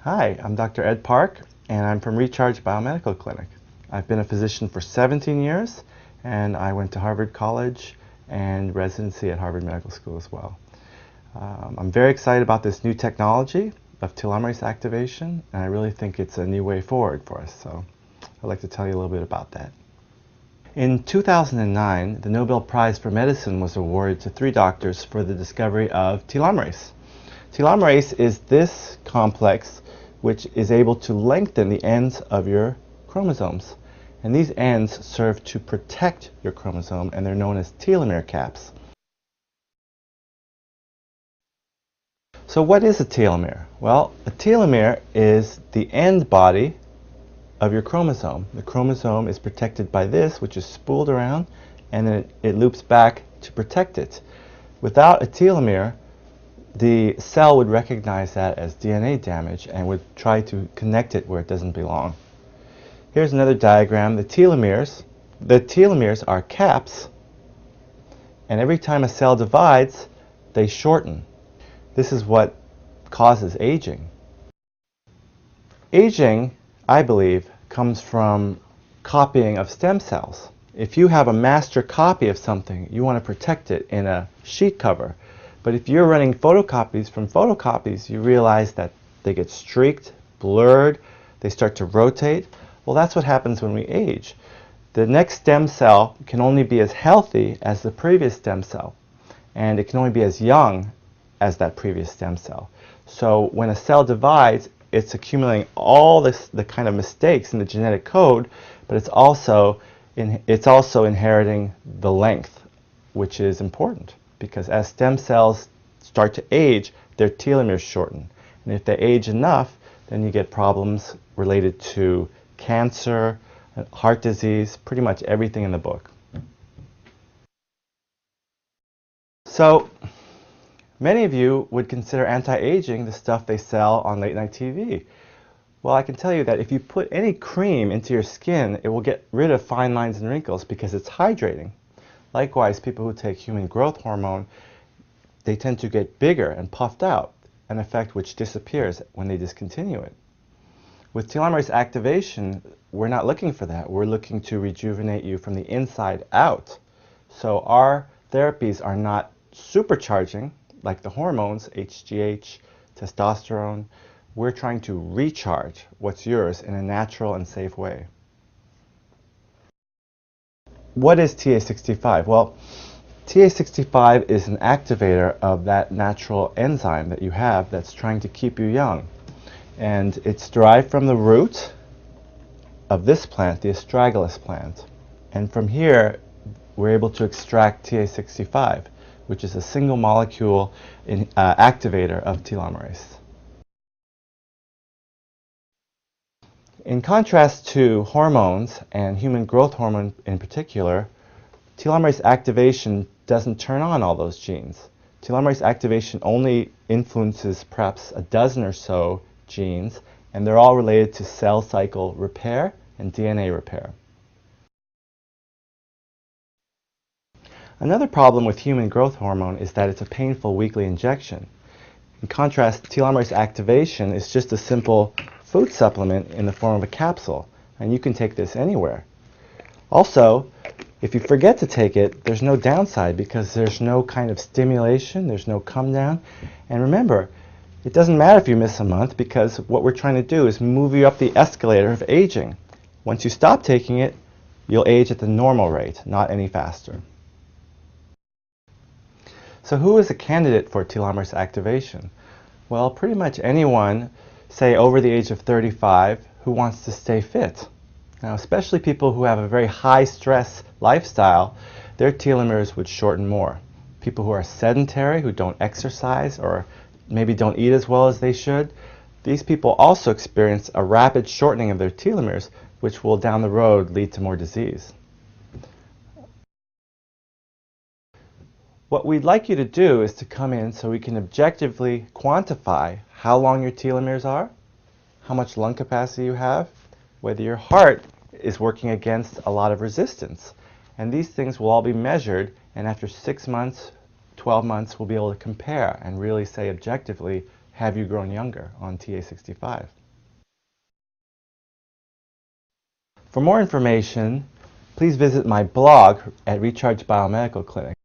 Hi, I'm Dr. Ed Park, and I'm from Recharge Biomedical Clinic. I've been a physician for 17 years, and I went to Harvard College and residency at Harvard Medical School as well. I'm very excited about this new technology of telomerase activation, and I really think it's a new way forward for us. So I'd like to tell you a little bit about that. In 2009, the Nobel Prize for Medicine was awarded to 3 doctors for the discovery of telomerase. Telomerase is this complex which is able to lengthen the ends of your chromosomes. And these ends serve to protect your chromosome, and they're known as telomere caps. So what is a telomere? Well, a telomere is the end body of your chromosome. The chromosome is protected by this, which is spooled around, and then it loops back to protect it. Without a telomere, the cell would recognize that as DNA damage and would try to connect it where it doesn't belong. Here's another diagram. The telomeres are caps, and every time a cell divides, they shorten. This is what causes aging. Aging, I believe, comes from copying of stem cells. If you have a master copy of something, you want to protect it in a sheet cover. But if you're running photocopies from photocopies, you realize that they get streaked, blurred, they start to rotate. Well, that's what happens when we age. The next stem cell can only be as healthy as the previous stem cell, and it can only be as young as that previous stem cell. So when a cell divides, it's accumulating all the kind of mistakes in the genetic code, but it's also inheriting the length, which is important. Because as stem cells start to age, their telomeres shorten. And if they age enough, then you get problems related to cancer, heart disease, pretty much everything in the book. So many of you would consider anti-aging the stuff they sell on late-night TV. Well, I can tell you that if you put any cream into your skin, it will get rid of fine lines and wrinkles because it's hydrating. Likewise, people who take human growth hormone, they tend to get bigger and puffed out, an effect which disappears when they discontinue it. With telomerase activation, we're not looking for that. We're looking to rejuvenate you from the inside out. So our therapies are not supercharging like the hormones, HGH, testosterone. We're trying to recharge what's yours in a natural and safe way. What is TA65? Well, TA65 is an activator of that natural enzyme that you have that's trying to keep you young. And it's derived from the root of this plant, the astragalus plant. And from here, we're able to extract TA65, which is a single molecule activator of telomerase. In contrast to hormones, and human growth hormone in particular, telomerase activation doesn't turn on all those genes. Telomerase activation only influences perhaps a dozen or so genes, and they're all related to cell cycle repair and DNA repair. Another problem with human growth hormone is that it's a painful weekly injection. In contrast, telomerase activation is just a simple food supplement in the form of a capsule, and you can take this anywhere. Also, if you forget to take it, there's no downside because there's no kind of stimulation, there's no come down. And remember, it doesn't matter if you miss a month because what we're trying to do is move you up the escalator of aging. Once you stop taking it, you'll age at the normal rate, not any faster. So who is a candidate for telomerase activation? Well, pretty much anyone, say over the age of 35, who wants to stay fit. Now, especially people who have a very high stress lifestyle, their telomeres would shorten more. People who are sedentary, who don't exercise, or maybe don't eat as well as they should, these people also experience a rapid shortening of their telomeres, which will down the road lead to more disease. What we'd like you to do is to come in so we can objectively quantify how long your telomeres are, how much lung capacity you have, whether your heart is working against a lot of resistance. And these things will all be measured, and after 6 months, 12 months, we'll be able to compare and really say objectively, Have You Grown Younger on TA65. For more information, please visit my blog at Recharge Biomedical Clinic.